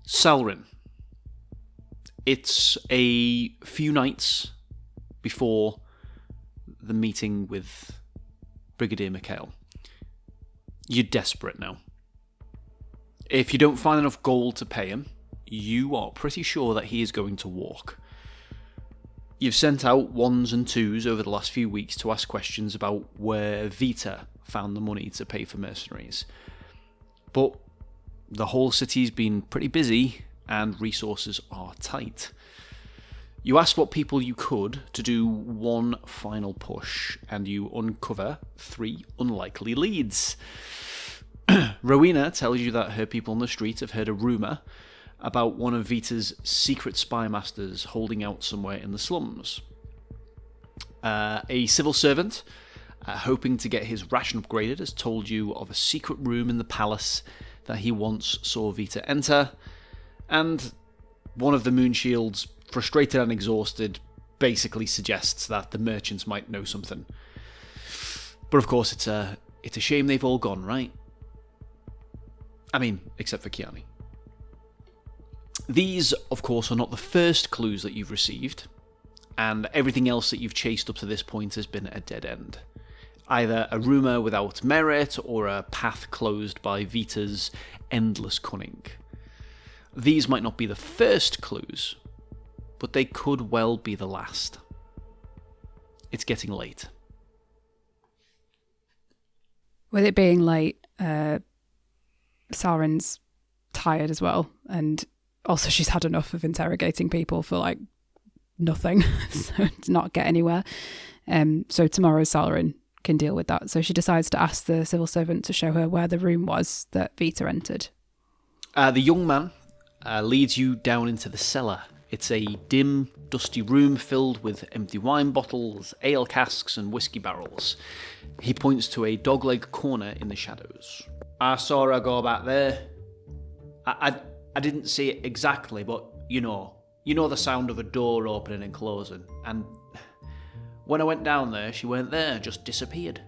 Salryn. It's a few nights before the meeting with Brigadier Mikhail. You're desperate now. If you don't find enough gold to pay him, you are pretty sure that he is going to walk. You've sent out ones and twos over the last few weeks to ask questions about where Vita found the money to pay for mercenaries. But the whole city's been pretty busy and resources are tight. You asked what people you could to do one final push, and you uncover 3 unlikely leads. Rowena tells you that her people on the street have heard a rumour about one of Vita's secret spy masters holding out somewhere in the slums. A civil servant, hoping to get his ration upgraded, has told you of a secret room in the palace that he once saw Vita enter, and one of the Moonshields, frustrated and exhausted, basically suggests that the merchants might know something. But of course, it's a shame they've all gone, right? I mean, except for Kiani. These, of course, are not the first clues that you've received, and everything else that you've chased up to this point has been a dead end. Either a rumour without merit, or a path closed by Vita's endless cunning. These might not be the first clues, but they could well be the last. It's getting late. With it being late, Salryn's tired as well, and also she's had enough of interrogating people for nothing, so to not get anywhere. So tomorrow Salryn can deal with that. So she decides to ask the civil servant to show her where the room was that Vita entered. The young man leads you down into the cellar. It's a dim, dusty room filled with empty wine bottles, ale casks, and whiskey barrels. He points to a dogleg corner in the shadows. I saw her go back there. I didn't see it exactly, but you know the sound of a door opening and closing. And when I went down there, she weren't there, just disappeared.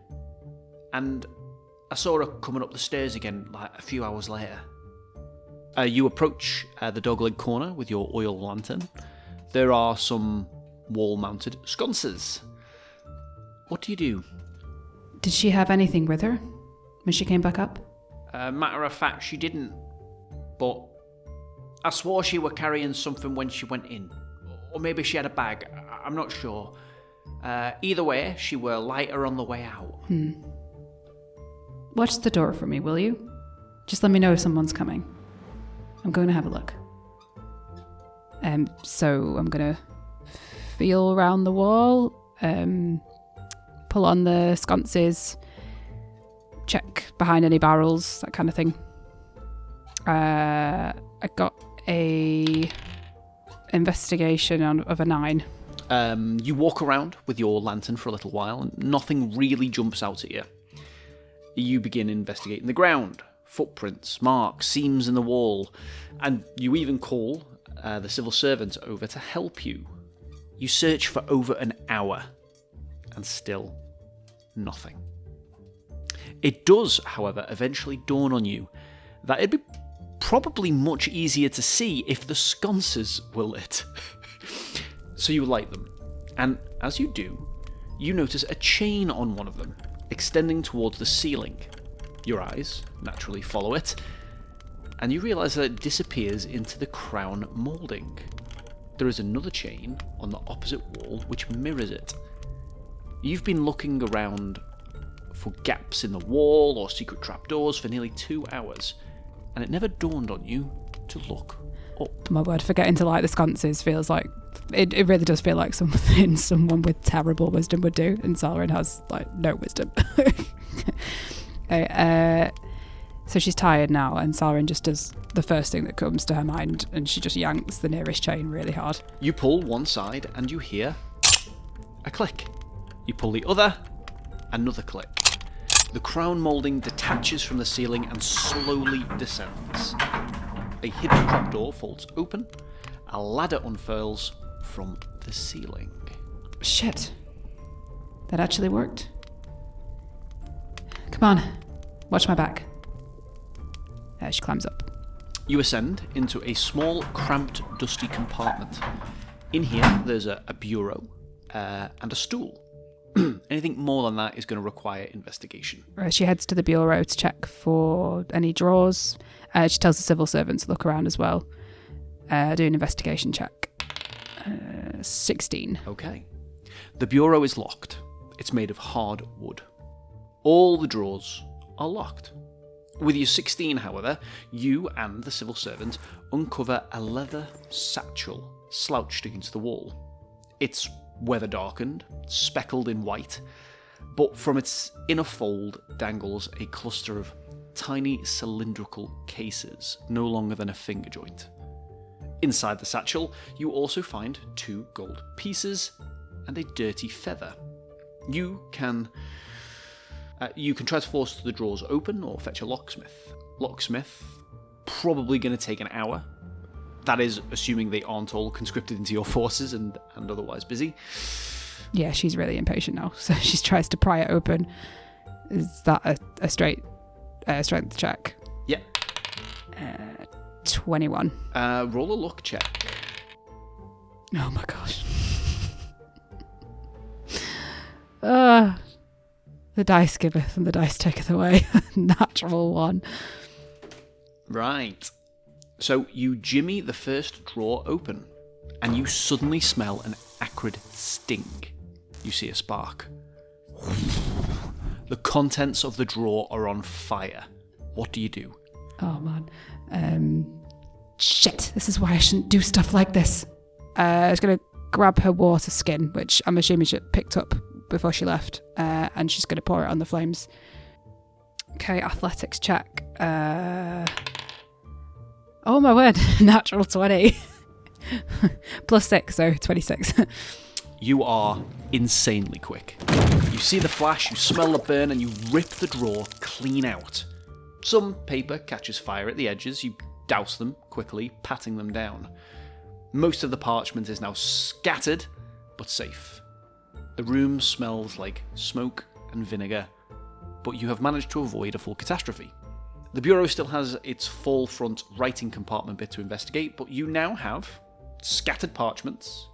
And I saw her coming up the stairs again a few hours later. You approach the dogleg corner with your oil lantern. There are some wall-mounted sconces. What do you do? Did she have anything with her when she came back up? Matter of fact, she didn't. But I swore she were carrying something when she went in. Or maybe she had a bag. I'm not sure. Either way, she were lighter on the way out. Watch the door for me, will you? Just let me know if someone's coming. I'm going to have a look. So I'm going to feel around the wall, pull on the sconces, check behind any barrels, that kind of thing. I got a investigation of a 9. You walk around with your lantern for a little while, and nothing really jumps out at you. You begin investigating the ground. Footprints, marks, seams in the wall, and you even call the civil servant over to help you. You search for over an hour, and still nothing. It does, however, eventually dawn on you that it'd be probably much easier to see if the sconces were lit. So you light them, and as you do, you notice a chain on one of them, extending towards the ceiling. Your eyes naturally follow it, and you realise that it disappears into the crown moulding. There is another chain on the opposite wall which mirrors it. You've been looking around for gaps in the wall or secret trapdoors for nearly 2 hours, and it never dawned on you to look up. My word, forgetting to light the sconces feels like... It really does feel like something someone with terrible wisdom would do, and Salryn has, no wisdom. So she's tired now, and Salryn just does the first thing that comes to her mind, and she just yanks the nearest chain really hard. You pull one side, and you hear a click. You pull the other, another click. The crown moulding detaches from the ceiling and slowly descends. A hidden trapdoor folds open. A ladder unfurls from the ceiling. Shit. That actually worked. Come on. Watch my back. She climbs up. You ascend into a small, cramped, dusty compartment. In here, there's a bureau and a stool. Anything more than that is going to require investigation. She heads to the bureau to check for any drawers. She tells the civil servant to look around as well. Do an investigation check. 16. Okay. The bureau is locked. It's made of hard wood. All the drawers are locked. With your 16, however, you and the civil servant uncover a leather satchel slouched against the wall. It's weather-darkened, speckled in white, but from its inner fold dangles a cluster of tiny cylindrical cases, no longer than a finger joint. Inside the satchel, you also find 2 gold pieces and a dirty feather. You can try to force the drawers open or fetch a locksmith. Locksmith, probably going to take an hour. That is, assuming they aren't all conscripted into your forces and otherwise busy. Yeah, she's really impatient now, so she tries to pry it open. Is that a straight strength check? Yeah. 21. Roll a luck check. Oh my gosh. The dice giveth and the dice taketh away. Natural 1. Right. So you jimmy the first drawer open, and you suddenly smell an acrid sting. You see a spark. The contents of the drawer are on fire. What do you do? Oh man. Shit, this is why I shouldn't do stuff like this. I was going to grab her water skin, which I'm assuming she picked up before she left, and she's going to pour it on the flames. Okay, athletics check. Oh my word, natural 20. Plus 6, so 26. You are insanely quick. You see the flash, you smell the burn, and you rip the drawer clean out. Some paper catches fire at the edges. You douse them quickly, patting them down. Most of the parchment is now scattered, but safe. The room smells like smoke and vinegar, but you have managed to avoid a full catastrophe. The bureau still has its full front writing compartment bit to investigate, but you now have scattered parchments,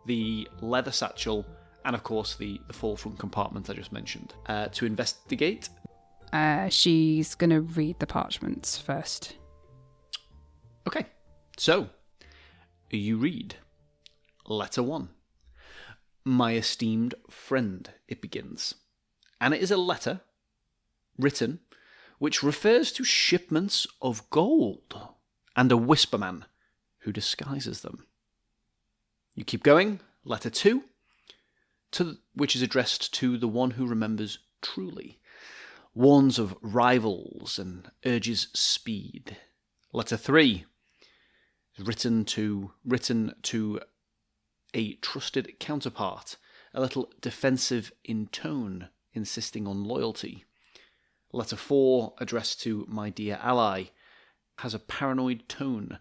the leather satchel, and of course the full front compartment I just mentioned. To investigate, she's going to read the parchments first. Okay, so you read Letter 1. My esteemed friend, it begins. And it is a letter written which refers to shipments of gold and a whisperman who disguises them. You keep going. Letter 2, which is addressed to the one who remembers truly, warns of rivals and urges speed. Letter 3 is written to a trusted counterpart, a little defensive in tone, insisting on loyalty. Letter 4, addressed to my dear ally, has a paranoid tone.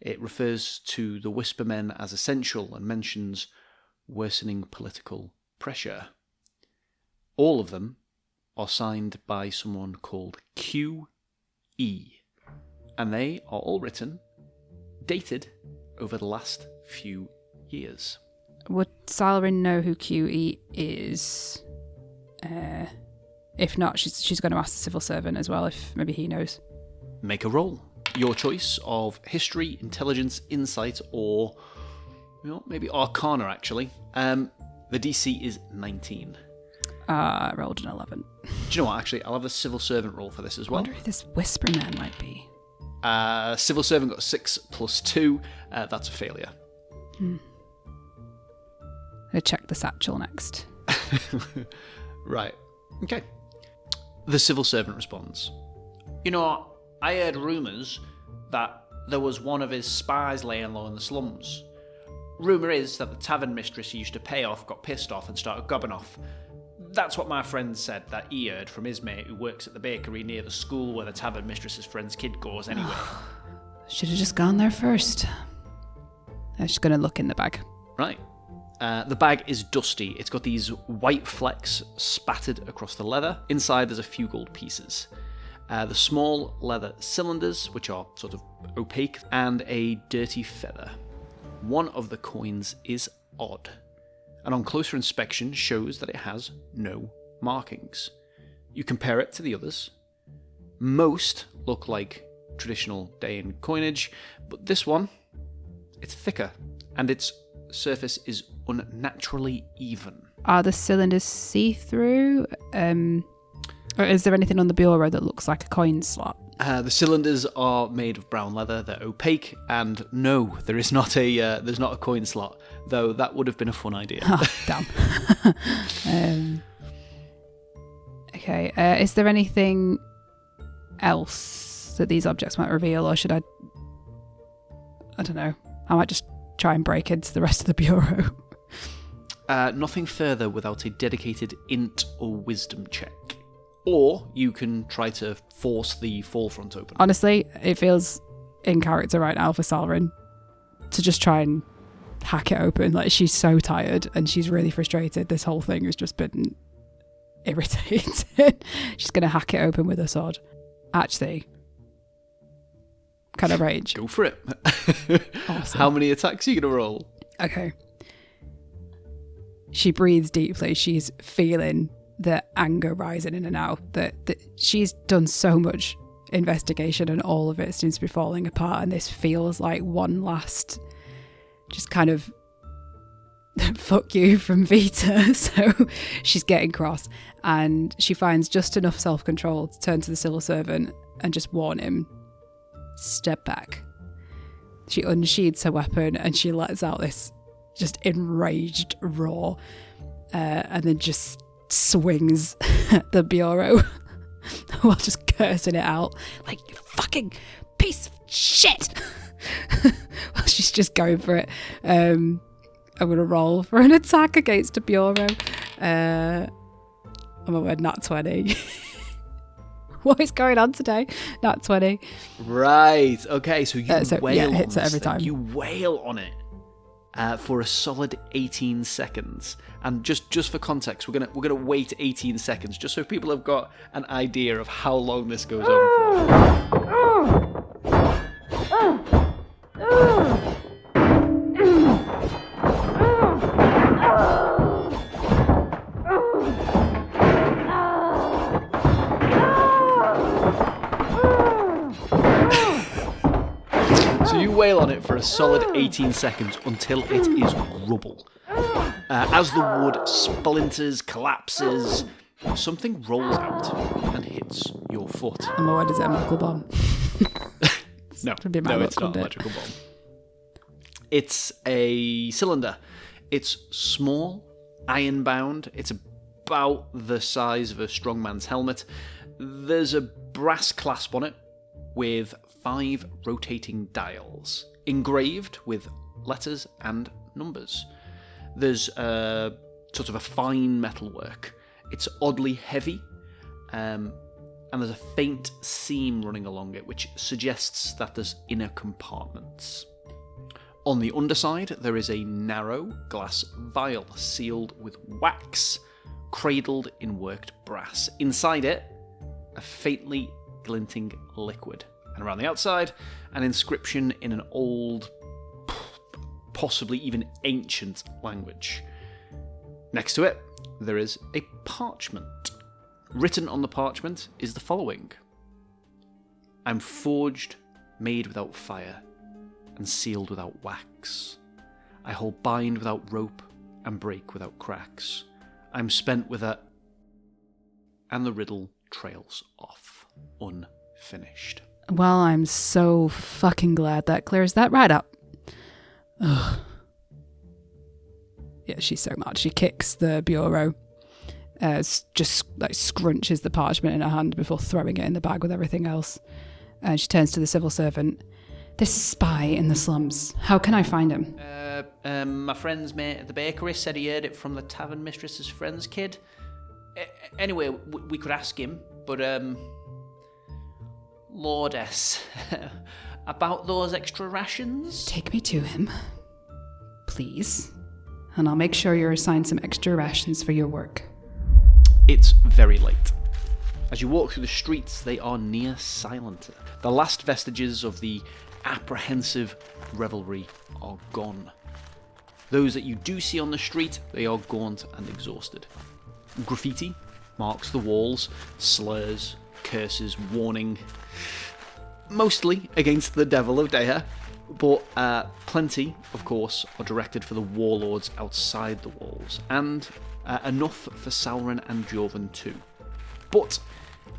It refers to the Whispermen as essential and mentions worsening political pressure. All of them are signed by someone called Q.E., and they are all written, dated over the last few years. Would Salryn know who Q.E. is? If not, she's going to ask the civil servant as well, if maybe he knows. Make a roll. Your choice of history, intelligence, insight, or maybe arcana, actually. The DC is 19. I rolled an 11. Do you know what, actually? I'll have a civil servant roll for this as well. I wonder who this Whisperman might be. Civil servant got 6 plus 2. That's a failure. I'll check the satchel next. Right. Okay. The civil servant responds. I heard rumours that there was one of his spies laying low in the slums. Rumour is that the tavern mistress he used to pay off got pissed off and started gobbing off. That's what my friend said that he heard from his mate who works at the bakery near the school where the tavern mistress's friend's kid goes anyway. Should have just gone there first. I'm just going to look in the bag. Right. The bag is dusty. It's got these white flecks spattered across the leather. Inside there's a few gold pieces. The small leather cylinders, which are sort of opaque, and a dirty feather. One of the coins is odd, and on closer inspection shows that it has no markings. You compare it to the others. Most look like traditional Dayan coinage, but this one, it's thicker, and its surface is unnaturally even. Are the cylinders see-through? Or is there anything on the bureau that looks like a coin slot? The cylinders are made of brown leather. They're opaque, and no, there is not there's not a coin slot. Though that would have been a fun idea. Oh, damn. Okay. Is there anything else that these objects might reveal, or should I don't know. I might just try and break into the rest of the bureau. Nothing further without a dedicated int or wisdom check. Or you can try to force the forefront open. Honestly, it feels in character right now for Salryn to just try and hack it open. Like, she's so tired and she's really frustrated. This whole thing has just been irritating. She's going to hack it open with her sword. Actually, kind of rage. Go for it. Awesome. How many attacks are you going to roll? Okay. She breathes deeply. She's feeling the anger rising in her now. That she's done so much investigation and all of it seems to be falling apart, and this feels like one last just kind of fuck you from Vita. So she's getting cross, and she finds just enough self-control to turn to the civil servant and just warn him, step back. She unsheathes her weapon and she lets out this just enraged roar, and then just swings the bureau while just cursing it out like, you fucking piece of shit. Well, she's just going for it. I'm going to roll for an attack against a bureau. I'm going to nat 20. What is going on today? Nat 20. Right. Okay. So you wail on hits it every time. You wail on it for a solid 18 seconds. And just for context, we're gonna wait 18 seconds just so people have got an idea of how long this goes on for. So you wail on it for a solid 18 seconds until it is rubble. As the wood splinters, collapses, something rolls out and hits your foot. And my word, is it a magical bomb? No, it's not a magical bomb. It's a cylinder. It's small, iron-bound. It's about the size of a strongman's helmet. There's a brass clasp on it with 5 rotating dials, engraved with letters and numbers. There's sort of a fine metalwork. It's oddly heavy, and there's a faint seam running along it, which suggests that there's inner compartments. On the underside, there is a narrow glass vial sealed with wax, cradled in worked brass. Inside it, a faintly glinting liquid. And around the outside, an inscription in an old, possibly even ancient language. Next to it, there is a parchment. Written on the parchment is the following: I'm forged, made without fire, and sealed without wax. I hold bind without rope, and break without cracks. I'm spent with a... And the riddle trails off, unfinished. Well, I'm so fucking glad that clears that right up. Ugh. Yeah, she's so mad. She kicks the bureau, just like scrunches the parchment in her hand before throwing it in the bag with everything else. And she turns to the civil servant. This spy in the slums, how can I find him? My friend's mate at the bakery said he heard it from the tavern mistress's friend's kid. Anyway, we could ask him, but Lordess, about those extra rations? Take me to him, please, and I'll make sure you're assigned some extra rations for your work. It's very late. As you walk through the streets, they are near silent. The last vestiges of the apprehensive revelry are gone. Those that you do see on the street, they are gaunt and exhausted. Graffiti marks the walls, slurs, curses, warning, mostly against the devil of Daya, but plenty, of course, are directed for the warlords outside the walls, and enough for Salryn and Jorvin too. But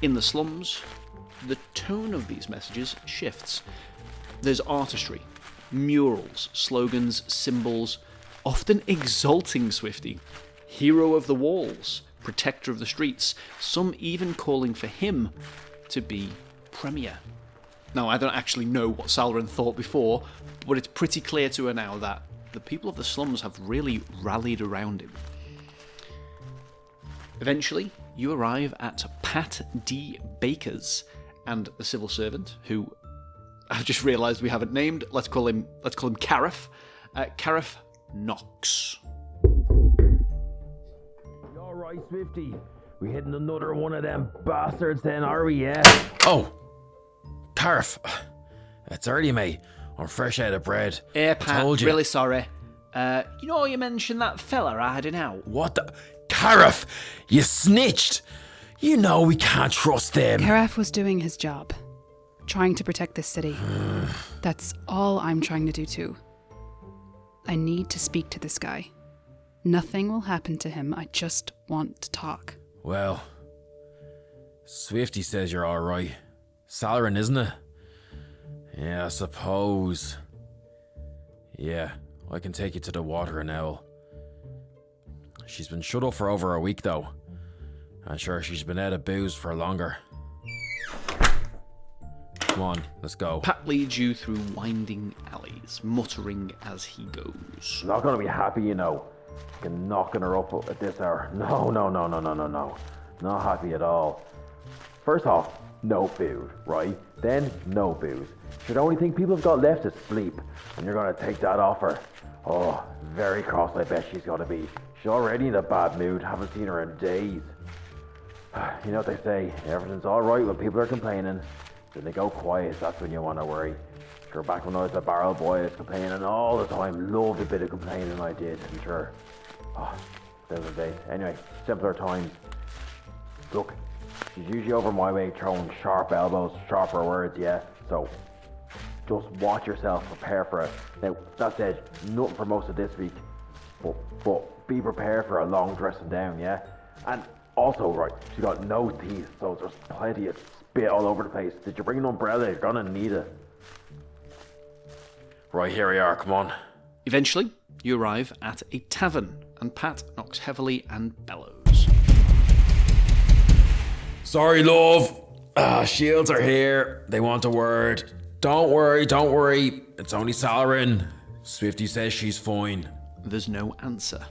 in the slums, the tone of these messages shifts. There's artistry, murals, slogans, symbols, often exalting Swifty, hero of the walls, protector of the streets, some even calling for him to be premier. Now, I don't actually know what Salryn thought before, but it's pretty clear to her now that the people of the slums have really rallied around him. Eventually, you arrive at Pat D. Baker's, and the civil servant, who I've just realised we haven't named. Let's call him Carif. Carif Knox. You all right, Swifty? We hitting another one of them bastards then, are we, yeah? Oh, Carif. It's early, mate. I'm fresh out of bread. Pat, told you. Really sorry. You mentioned that fella hiding out. What the? Carif, you snitched. You know we can't trust them. Carif was doing his job, trying to protect this city. That's all I'm trying to do too. I need to speak to this guy. Nothing will happen to him. I just want to talk. Well, Swifty says you're alright. Salryn, isn't it? Yeah, I suppose. Yeah, I can take you to the water and owl. She's been shut up for over a week though. I'm sure she's been out of booze for longer. Come on, let's go. Pat leads you through winding alleys, muttering as he goes. I'm not gonna be happy, you know. Knocking her up at this hour. No. Not happy at all. First off, no food, right? Then, no booze. The only thing people have got left is sleep, and you're gonna take that off her. Oh, very cross I bet she's gonna be. She's already in a bad mood, haven't seen her in days. You know what they say, everything's alright when people are complaining. Then they go quiet, that's when you want to worry. Sure, back when I was a barrel boy, I was complaining all the time. Loved a bit of complaining, I did, I'm sure. Those are the days. Anyway, simpler times. Look, she's usually over my way throwing sharp elbows, sharper words, yeah? So, just watch yourself, prepare for it. Now, that said, nothing for most of this week. But be prepared for a long dressing down, yeah? And also, right, she got no teeth, so there's plenty of spit all over the place. Did you bring an umbrella? You're gonna need it. Right, here we are, come on. Eventually, you arrive at a tavern, and Pat knocks heavily and bellows. Sorry, love. Shields are here. They want a word. Don't worry. It's only Salryn. Swifty says she's fine. There's no answer.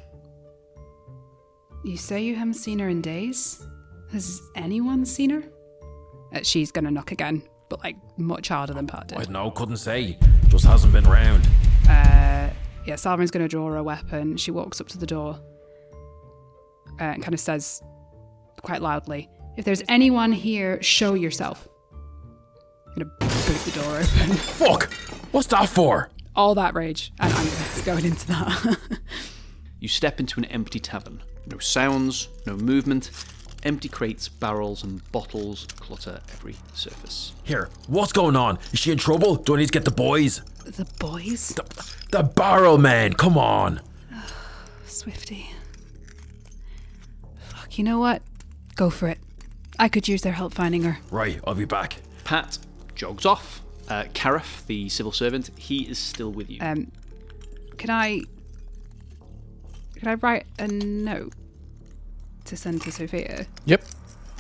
You say you haven't seen her in days? Has anyone seen her? She's gonna knock again, but much harder than Pat did. I don't know, couldn't say. Just hasn't been round. Yeah, Salryn's gonna draw her weapon. She walks up to the door and kind of says quite loudly, "If there's anyone here, show yourself." I'm gonna boot the door open. Fuck! What's that for? All that rage and anger going into that. You step into an empty tavern. No sounds, no movement. Empty crates, barrels, and bottles clutter every surface. Here, what's going on? Is she in trouble? Do I need to get the boys? The boys? The barrel man, come on. Swifty. Fuck, you know what? Go for it. I could use their help finding her. Right, I'll be back. Pat jogs off. Carif, the civil servant, he is still with you. Can I write a note to send to Sophia? Yep.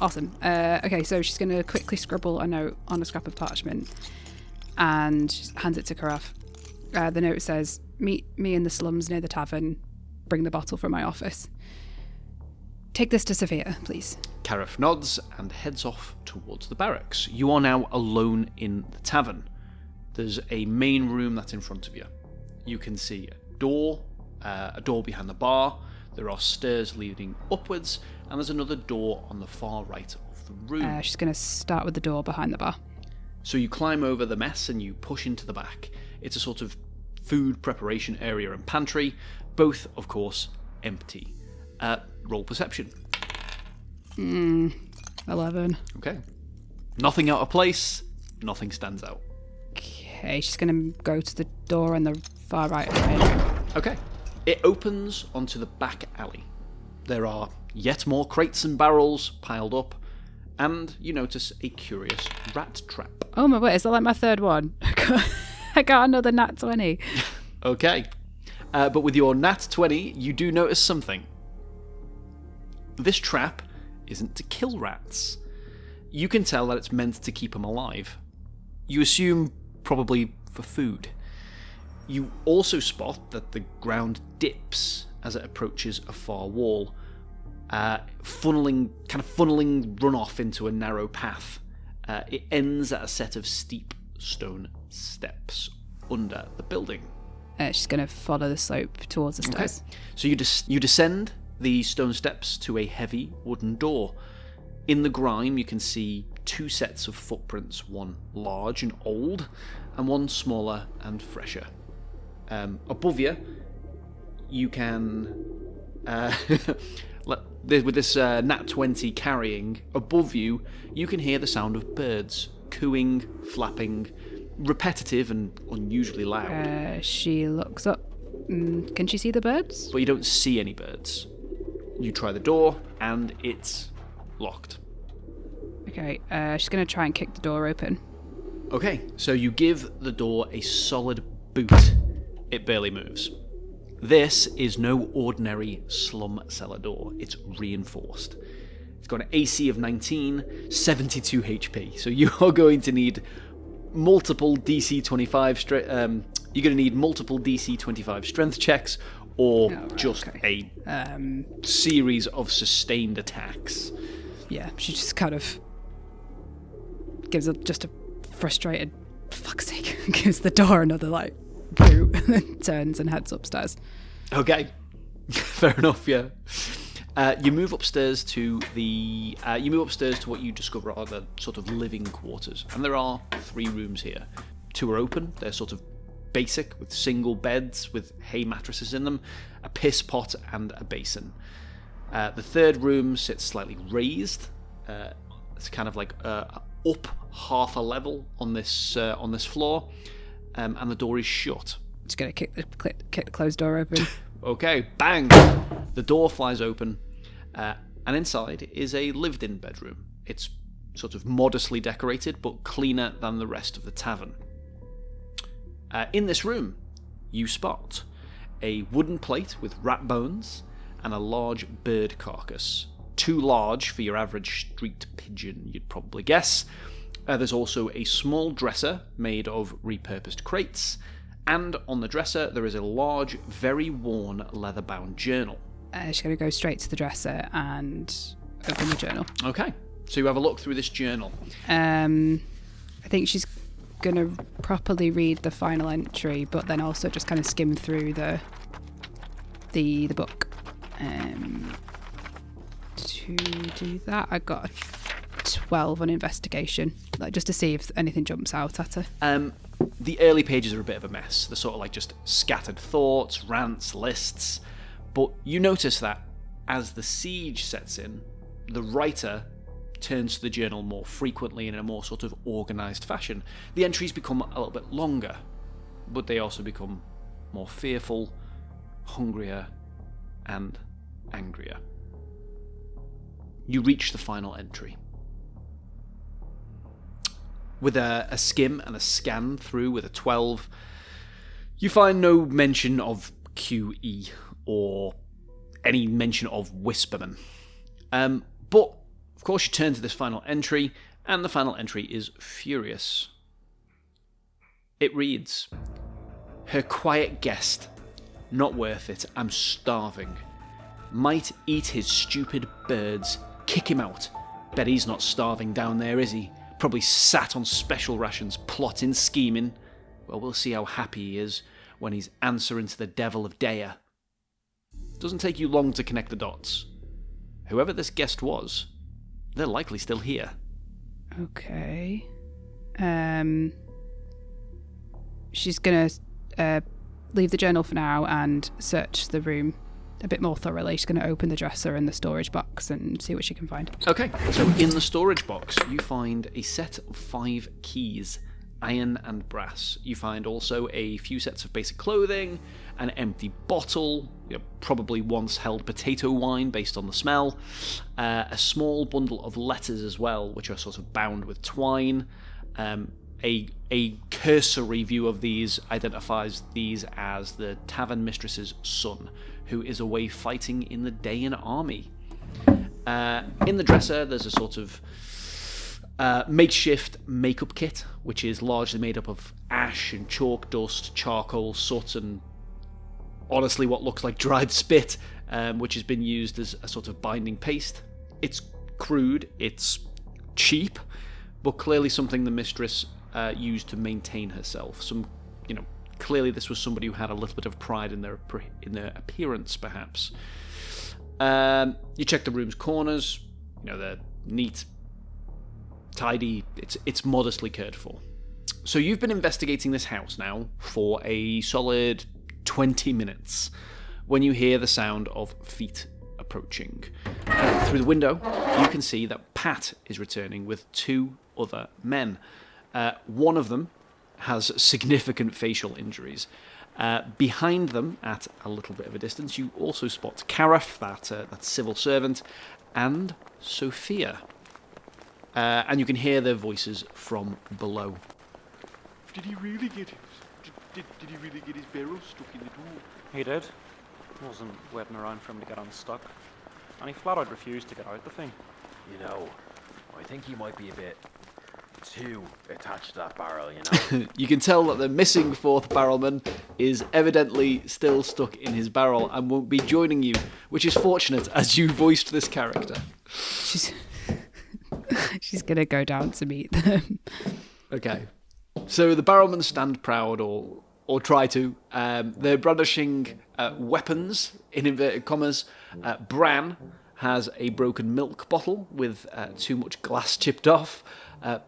Awesome. Okay, so she's going to quickly scribble a note on a scrap of parchment and she hands it to Carif. The note says, "Meet me in the slums near the tavern. Bring the bottle from my office. Take this to Sophia, please." Carif nods and heads off towards the barracks. You are now alone in the tavern. There's a main room that's in front of you. You can see a door behind the bar. There are stairs leading upwards, and there's another door on the far right of of the room. She's going to start with the door behind the bar. So you climb over the mess and you push into the back. It's a sort of food preparation area and pantry, both, of course, empty. Roll perception. 11. Okay. Nothing out of place, nothing stands out. Okay, she's going to go to the door on the far right of the main room. Okay. It opens onto the back alley. There are yet more crates and barrels piled up, and you notice a curious rat trap. Oh my word, is that like my third one? I got another nat 20. Okay. But with your nat 20, you do notice something. This trap isn't to kill rats. You can tell that it's meant to keep them alive. You assume probably for food. You also spot that the ground dips as it approaches a far wall, funneling runoff into a narrow path. It ends at a set of steep stone steps under the building. She's going to follow the slope towards the stairs. Okay. So you descend the stone steps to a heavy wooden door. In the grime, you can see two sets of footprints, one large and old, and one smaller and fresher. Above you, you can, with this nat 20 carrying, above you, you can hear the sound of birds, cooing, flapping, repetitive and unusually loud. She looks up. Can she see the birds? But you don't see any birds. You try the door, and it's locked. Okay, she's going to try and kick the door open. Okay, so you give the door a solid boot. It barely moves. This is no ordinary slum cellar door. It's reinforced. It's got an AC of 19, 72 HP. So you are going to need multiple DC 25 you're going to need multiple DC 25 strength checks, or a series of sustained attacks. Yeah, she just kind of gives just a frustrated, fuck's sake, gives the door another boot, and then turns and heads upstairs. Okay, fair enough. Yeah, you move upstairs to what you discover are the sort of living quarters, and there are 3 rooms here. 2 are open. They're sort of basic, with single beds with hay mattresses in them, a piss pot and a basin. The 3rd room sits slightly raised. It's kind of like up half a level on this floor, and the door is shut. Just gonna kick the closed door open. Okay, bang! The door flies open, and inside is a lived-in bedroom. It's sort of modestly decorated, but cleaner than the rest of the tavern. In this room, you spot a wooden plate with rat bones and a large bird carcass. Too large for your average street pigeon, you'd probably guess. There's also a small dresser made of repurposed crates, and on the dresser there is a large, very worn, leather-bound journal. She's going to go straight to the dresser and open the journal. Okay, so you have a look through this journal. I think she's going to properly read the final entry, but then also just kind of skim through the book. To do that, I got a 12 on investigation, just to see if anything jumps out at her. The early pages are a bit of a mess. They're sort of just scattered thoughts, rants, lists. But you notice that as the siege sets in, the writer turns to the journal more frequently in a more sort of organised fashion. The entries become a little bit longer, but they also become more fearful, hungrier, and angrier. You reach the final entry. With a skim and a scan through with a 12, you find no mention of QE or any mention of Whisperman. But, of course, you turn to this final entry, and the final entry is furious. It reads, "Her quiet guest. Not worth it. I'm starving. Might eat his stupid birds. Kick him out. Bet he's not starving down there, is he? Probably sat on special rations, plotting, scheming. Well, we'll see how happy he is when he's answering to the devil of Daya." Doesn't take you long to connect the dots. Whoever this guest was, they're likely still here. Okay. She's going to leave the journal for now and search the room a bit more thoroughly. She's going to open the dresser and the storage box and see what she can find. Okay, so in the storage box, you find a set of 5 keys, iron and brass. You find also a few sets of basic clothing, an empty bottle, probably once held potato wine based on the smell, a small bundle of letters as well, which are sort of bound with twine. A cursory view of these identifies these as the tavern mistress's son, who is away fighting in the Dayan army. In the dresser, there's a sort of makeshift makeup kit, which is largely made up of ash and chalk dust, charcoal, soot, and honestly what looks like dried spit, which has been used as a sort of binding paste. It's crude, it's cheap, but clearly something the mistress used to maintain herself. Clearly this was somebody who had a little bit of pride in their appearance, perhaps. You check the room's corners. They're neat, tidy. It's modestly cared for. So you've been investigating this house now for a solid 20 minutes when you hear the sound of feet approaching. Through the window, you can see that Pat is returning with 2 other men. One of them has significant facial injuries. Behind them, at a little bit of a distance, you also spot Caraf, that civil servant, and Sophia. And you can hear their voices from below. Did he really get his barrel stuck in the door? He did. Wasn't waiting around for him to get unstuck. And he flat out refused to get out the thing. I think he might be a bit too attached to that barrel, You can tell that the missing 4th barrelman is evidently still stuck in his barrel and won't be joining you, which is fortunate as you voiced this character. She's going to go down to meet them. Okay. So the barrelmen stand proud, or try to. They're brandishing weapons, in inverted commas. Bran has a broken milk bottle with too much glass chipped off.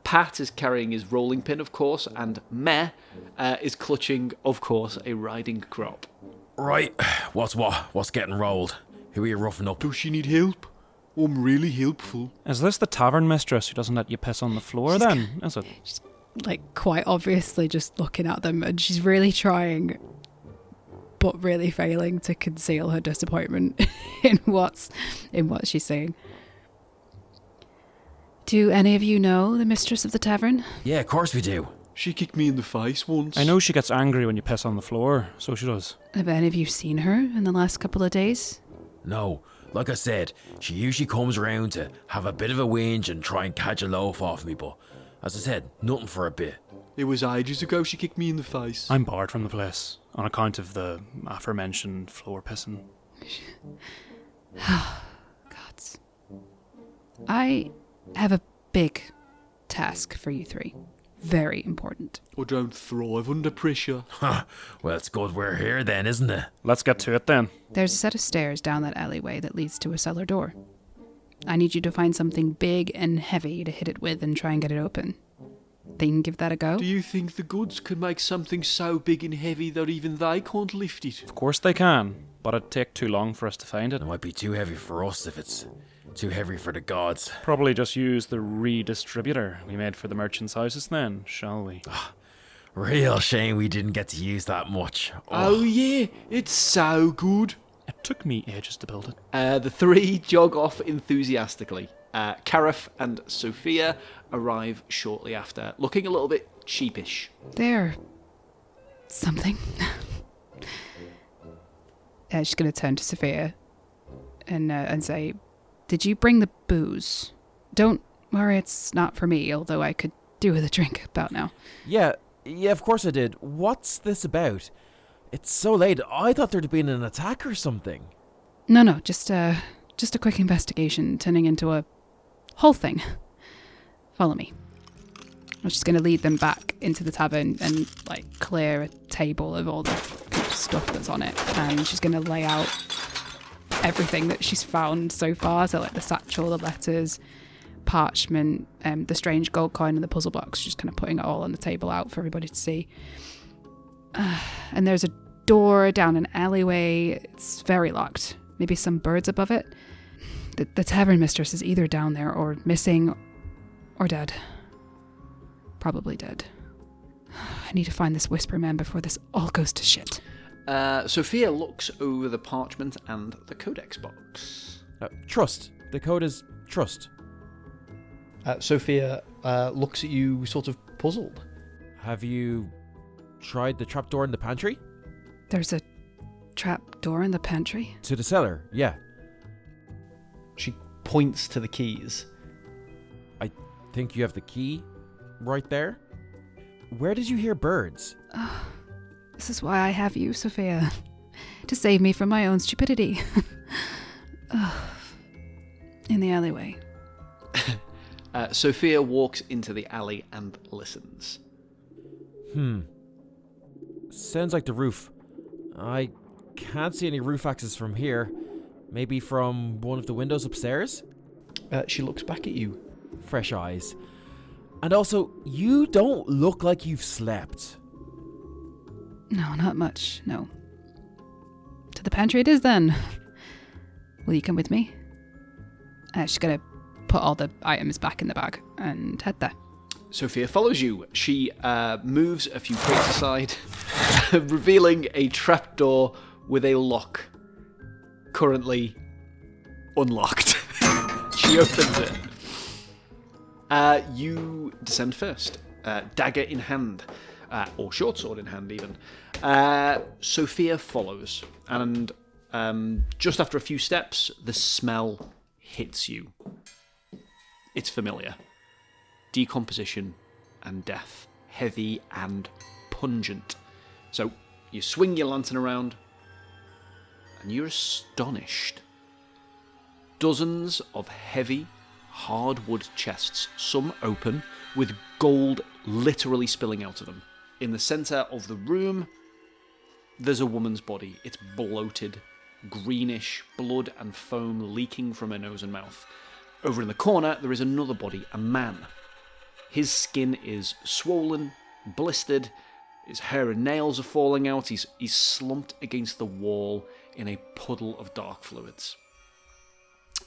Pat is carrying his rolling pin, of course, and Meh is clutching, of course, a riding crop. Right, what's getting rolled? Who are you roughing up? Does she need help? I'm really helpful. Is this the tavern mistress who doesn't let you piss on the floor then? Is it? She's quite obviously just looking at them, and she's really trying, but really failing to conceal her disappointment in what she's saying. Do any of you know the mistress of the tavern? Yeah, of course we do. She kicked me in the face once. I know she gets angry when you piss on the floor, so she does. Have any of you seen her in the last couple of days? No, like I said, she usually comes around to have a bit of a whinge and try and catch a loaf off me, but as I said, nothing for a bit. It was ages ago she kicked me in the face. I'm barred from the place on account of the aforementioned floor pissing. Gods. I have a big task for you 3. Very important. I don't thrive under pressure. Well, it's good we're here then, isn't it? Let's get to it then. There's a set of stairs down that alleyway that leads to a cellar door. I need you to find something big and heavy to hit it with and try and get it open. Think you can give that a go? Do you think the goods can make something so big and heavy that even they can't lift it? Of course they can, but it'd take too long for us to find it. It might be too heavy for us if it's too heavy for the gods. Probably just use the redistributor we made for the merchants' houses then, shall we? Real shame we didn't get to use that much. Oh yeah, it's so good. It took me ages to build it. The 3 jog off enthusiastically. Caraf and Sophia arrive shortly after, looking a little bit sheepish. There. Something. She's going to turn to Sophia and say, "Did you bring the booze? Don't worry, it's not for me, although I could do with a drink about now." Yeah, of course I did. What's this about? It's so late. I thought there'd been an attack or something. No, just a quick investigation turning into a whole thing. Follow me. I'm just going to lead them back into the tavern and clear a table of all the stuff that's on it, and she's going to lay out everything that she's found so far. So the satchel, the letters, parchment, the strange gold coin and the puzzle box, just kind of putting it all on the table out for everybody to see. And there's a door down an alleyway. It's very locked. Maybe some birds above it. The tavern mistress is either down there or missing or dead. Probably dead. I need to find this Whisper Man before this all goes to shit. Sophia looks over the parchment and the codex box. Trust. The code is trust. Sophia looks at you sort of puzzled. Have you tried the trapdoor in the pantry? There's a trap door in the pantry? To the cellar, yeah. She points to the keys. I think you have the key right there. Where did you hear birds? This is why I have you, Sophia. To save me from my own stupidity. In the alleyway. Sophia walks into the alley and listens. Sounds like the roof. I can't see any roof access from here. Maybe from one of the windows upstairs? She looks back at you. Fresh eyes. And also, you don't look like you've slept. No, not much, no. To the pantry it is then. Will you come with me? She's going to put all the items back in the bag and head there. Sophia follows you. She moves a few crates aside, revealing a trapdoor with a lock. Currently unlocked. She opens it. You descend first, dagger in hand, or short sword in hand even. Sophia follows, and just after a few steps, the smell hits you. It's familiar. Decomposition and death, heavy and pungent. So you swing your lantern around, and you're astonished. Dozens of heavy, hardwood chests, some open, with gold literally spilling out of them. In the centre of the room, there's a woman's body. It's bloated, greenish, blood and foam leaking from her nose and mouth. Over in the corner, there is another body, a man. His skin is swollen, blistered, his hair and nails are falling out, he's slumped against the wall in a puddle of dark fluids.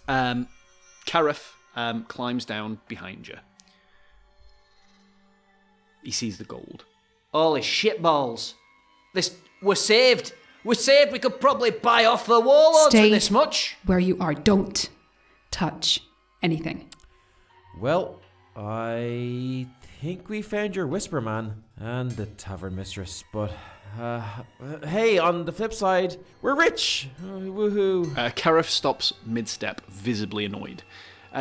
Carif climbs down behind you. He sees the gold. Holy shitballs. We're saved. We're saved. We could probably buy off the warlords Stay with this much. where you are. Don't touch anything. Well, I think we found your Whisper Man and the tavern mistress, but hey, on the flip side, we're rich. Woohoo. Carif stops mid-step, visibly annoyed.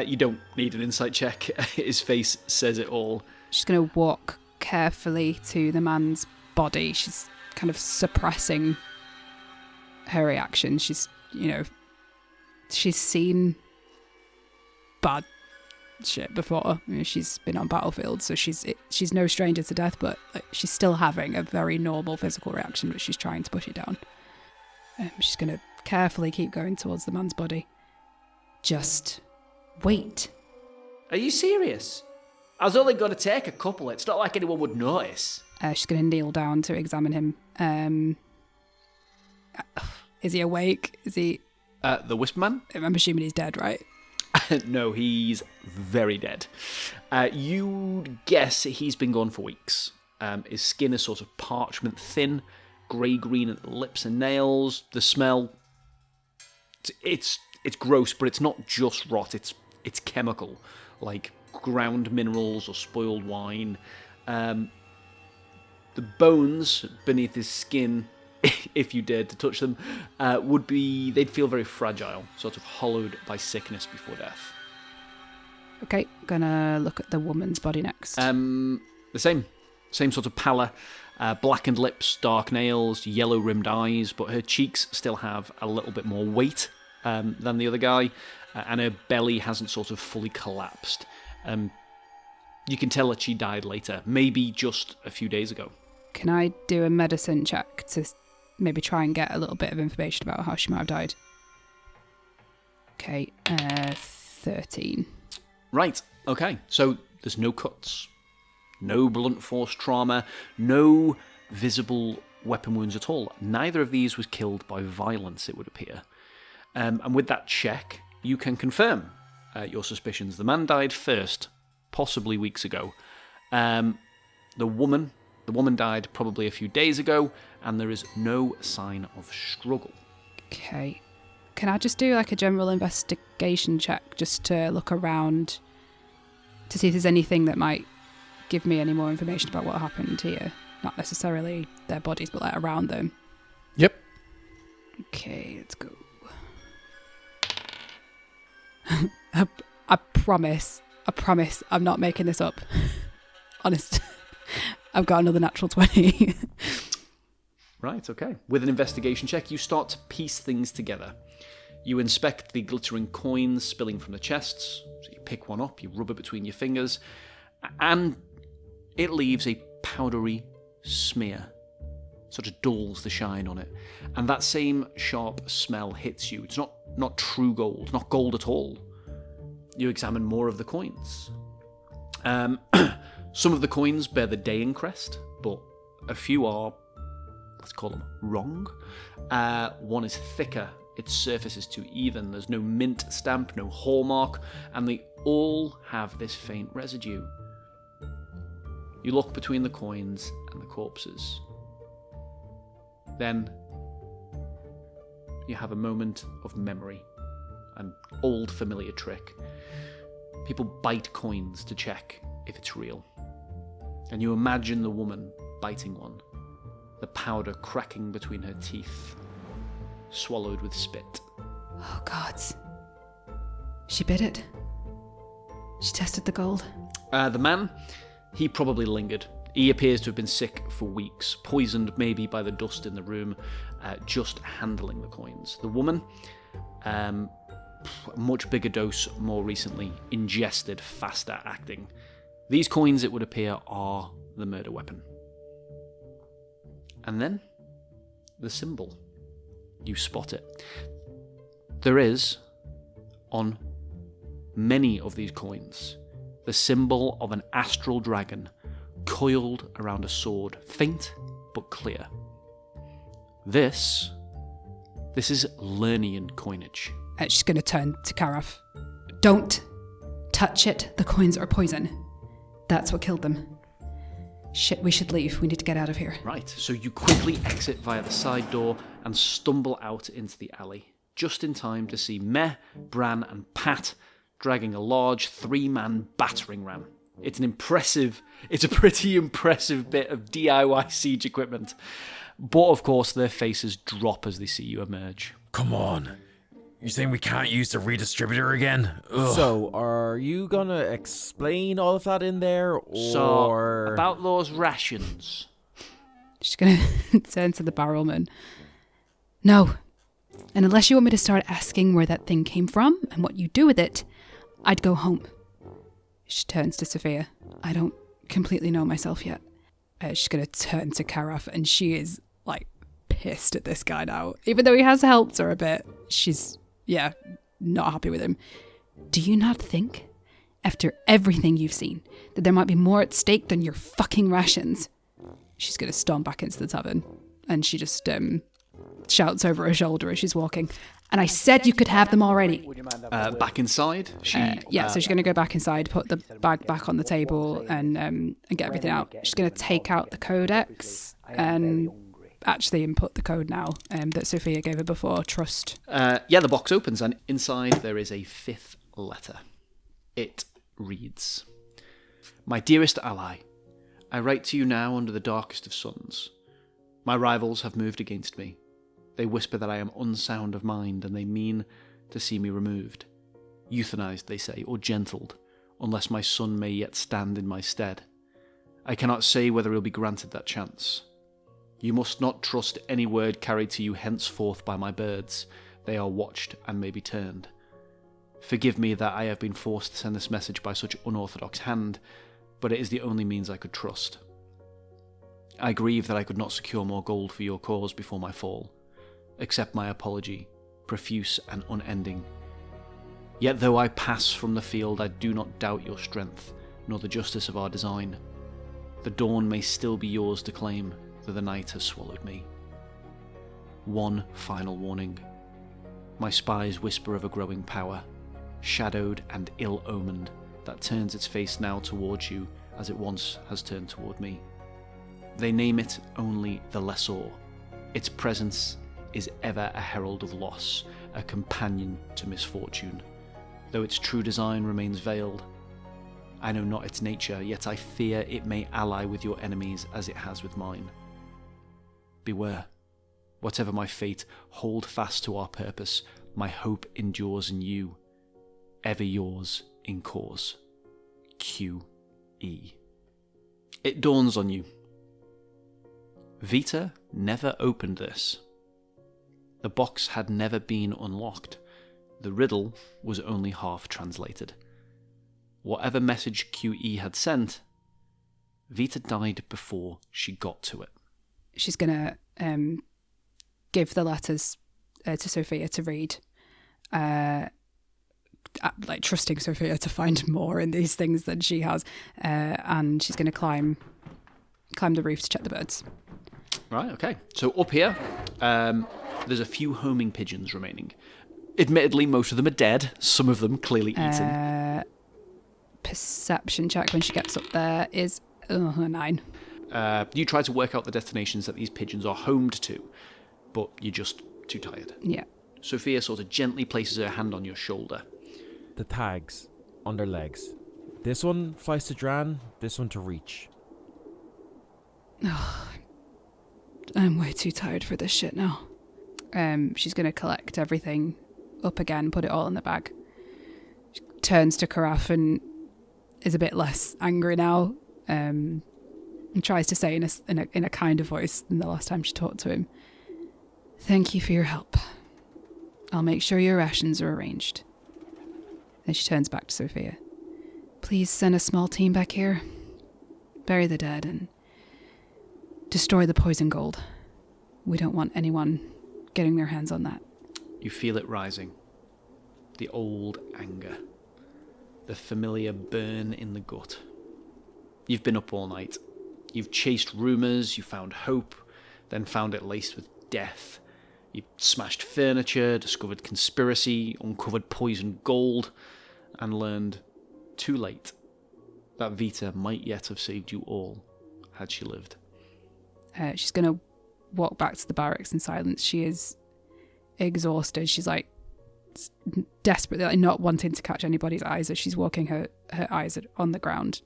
You don't need an insight check. His face says it all. She's going to walk carefully to the man's body. She's kind of suppressing her reaction. She's seen bad shit before. She's been on battlefields, so she's no stranger to death, but she's still having a very normal physical reaction, but she's trying to push it down. She's going to carefully keep going towards the man's body. Just wait. Are you serious? I was only going to take a couple. It's not like anyone would notice. She's going to kneel down to examine him. Is he awake? Is he... The Wisp Man? I'm assuming he's dead, right? No, he's very dead. You'd guess he's been gone for weeks. His skin is sort of parchment thin, grey-green at the lips and nails. The smell... It's gross, but it's not just rot. It's chemical, like ground minerals or spoiled wine. The bones beneath his skin, if you dared to touch them, they'd feel very fragile, sort of hollowed by sickness before death. Okay, gonna look at the woman's body next. The same sort of pallor, blackened lips, dark nails, yellow-rimmed eyes, but her cheeks still have a little bit more weight than the other guy, and her belly hasn't sort of fully collapsed. You can tell that she died later, maybe just a few days ago. Can I do a medicine check to maybe try and get a little bit of information about how she might have died? Okay, 13. Right, okay. So there's no cuts, no blunt force trauma, no visible weapon wounds at all. Neither of these was killed by violence, it would appear. And with that check, you can confirm your suspicions. The man died first, possibly weeks ago. The woman died probably a few days ago, and there is no sign of struggle. Okay. Can I just do like a general investigation check just to look around to see if there's anything that might give me any more information about what happened here? Not necessarily their bodies, but like around them. Yep. Okay, let's go. I promise, I'm not making this up. Honest. I've got another natural 20. Right, okay. With an investigation check, you start to piece things together. You inspect the glittering coins spilling from the chests. So you pick one up, you rub it between your fingers, and it leaves a powdery smear. Sort of dulls the shine on it. And that same sharp smell hits you. It's not true gold, not gold at all. You examine more of the coins. Some of the coins bear the Dayan crest, but a few are, let's call them, wrong. One is thicker, its surface is too even, there's no mint stamp, no hallmark, and they all have this faint residue. You look between the coins and the corpses. Then you have a moment of memory, an old familiar trick. People bite coins to check if it's real. And you imagine the woman biting one, the powder cracking between her teeth, swallowed with spit. Oh, gods. She bit it. She tested the gold. The man, he probably lingered. He appears to have been sick for weeks, poisoned maybe by the dust in the room, just handling the coins. The woman, a much bigger dose more recently, ingested, faster acting. These coins, it would appear, are the murder weapon. And then, the symbol. You spot it. There is, on many of these coins, the symbol of an astral dragon coiled around a sword, faint but clear. This is Lernian coinage. She's going to turn to Karaf. Don't touch it. The coins are poison. That's what killed them. Shit, we should leave. We need to get out of here. Right, so you quickly exit via the side door and stumble out into the alley, just in time to see Meh, Bran and Pat dragging a large 3-man battering ram. It's a pretty impressive bit of DIY siege equipment. But of course, their faces drop as they see you emerge. Come on. You're saying we can't use the redistributor again? Ugh. So, are you gonna explain all of that in there, or... So, about those rations. She's going to turn to the barrelman. No. And unless you want me to start asking where that thing came from and what you do with it, I'd go home. She turns to Sophia. I don't completely know myself yet. She's going to turn to Karaf, and she is, like, pissed at this guy now. Even though he has helped her a bit, she's, not happy with him. Do you not think, after everything you've seen, that there might be more at stake than your fucking rations? She's going to stomp back into the tavern, and she just shouts over her shoulder as she's walking. And I said you could have them already. Back inside? So she's going to go back inside, put the bag back on the table, and get everything out. She's going to take out the codex and actually input the code now that Sophia gave her before. Trust. The box opens, and inside there is a 5th letter. It reads, My dearest ally, I write to you now under the darkest of suns. My rivals have moved against me. They whisper that I am unsound of mind, and they mean to see me removed. Euthanized, they say, or gentled, unless my son may yet stand in my stead. I cannot say whether he'll be granted that chance. You must not trust any word carried to you henceforth by my birds. They are watched and may be turned. Forgive me that I have been forced to send this message by such unorthodox hand, but it is the only means I could trust. I grieve that I could not secure more gold for your cause before my fall. Accept my apology, profuse and unending. Yet though I pass from the field, I do not doubt your strength, nor the justice of our design. The dawn may still be yours to claim, though the night has swallowed me. One final warning. My spies whisper of a growing power, shadowed and ill-omened, that turns its face now towards you as it once has turned toward me. They name it only the Lessor. Its presence is ever a herald of loss, a companion to misfortune, though its true design remains veiled. I know not its nature, yet I fear it may ally with your enemies as it has with mine. Beware. Whatever my fate, hold fast to our purpose. My hope endures in you. Ever yours in cause. Q.E. It dawns on you. Vita never opened this. The box had never been unlocked. The riddle was only half translated. Whatever message QE had sent, Vita died before she got to it. She's going to give the letters to Sophia to read, like trusting Sophia to find more in these things than she has, and she's going to climb the roof to check the birds. Right, okay. So up here, there's a few homing pigeons remaining. Admittedly, most of them are dead, some of them clearly eaten. Perception check when she gets up there is a 9. You try to work out the destinations that these pigeons are homed to, but you're just too tired. Yeah. Sophia sort of gently places her hand on your shoulder. The tags on their legs. This one flies to Dran, this one to Reach. Oh, I'm way too tired for this shit now. She's going to collect everything up again, put it all in the bag. She turns to Karaf and is a bit less angry now, and tries to say in a kinder voice than the last time she talked to him, "Thank you for your help. I'll make sure your rations are arranged." Then she turns back to Sophia. "Please send a small team back here. Bury the dead and destroy the poison gold. We don't want anyone getting their hands on that." You feel it rising. The old anger. The familiar burn in the gut. You've been up all night. You've chased rumours, you found hope, then found it laced with death. You smashed furniture, discovered conspiracy, uncovered poisoned gold, and learned, too late, that Vita might yet have saved you all, had she lived. She's going to walk back to the barracks in silence. She is exhausted. She's like desperately like, not wanting to catch anybody's eyes as she's walking her eyes on the ground.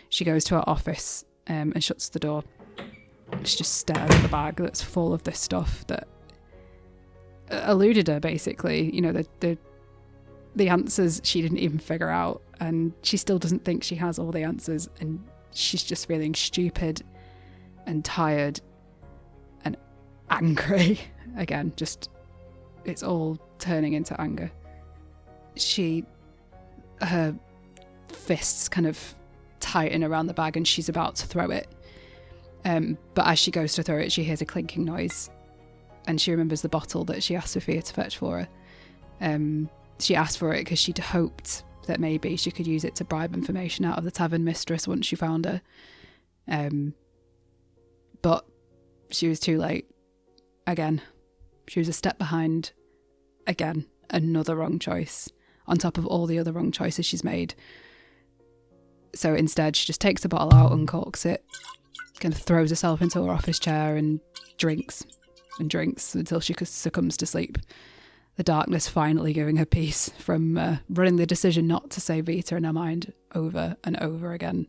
She goes to her office and shuts the door. She just stares at the bag that's full of this stuff that eluded her, basically. You know, the answers she didn't even figure out, and she still doesn't think she has all the answers, and she's just feeling stupid and tired and angry again. Just, it's all turning into anger. Her fists kind of tighten around the bag and she's about to throw it. But as she goes to throw it, she hears a clinking noise and she remembers the bottle that she asked Sophia to fetch for her. She asked for it because she'd hoped that maybe she could use it to bribe information out of the tavern mistress once she found her. But she was too late. Again. She was a step behind. Again. Another wrong choice. On top of all the other wrong choices she's made. So instead, she just takes the bottle out, uncorks it, kind of throws herself into her office chair and drinks until she succumbs to sleep. The darkness finally giving her peace from running the decision not to say Vita in her mind over and over again,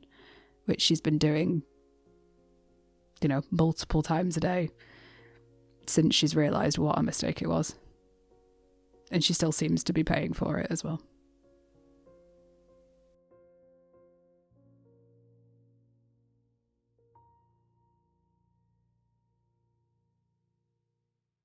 which she's been doing, you know, multiple times a day since she's realised what a mistake it was. And she still seems to be paying for it as well.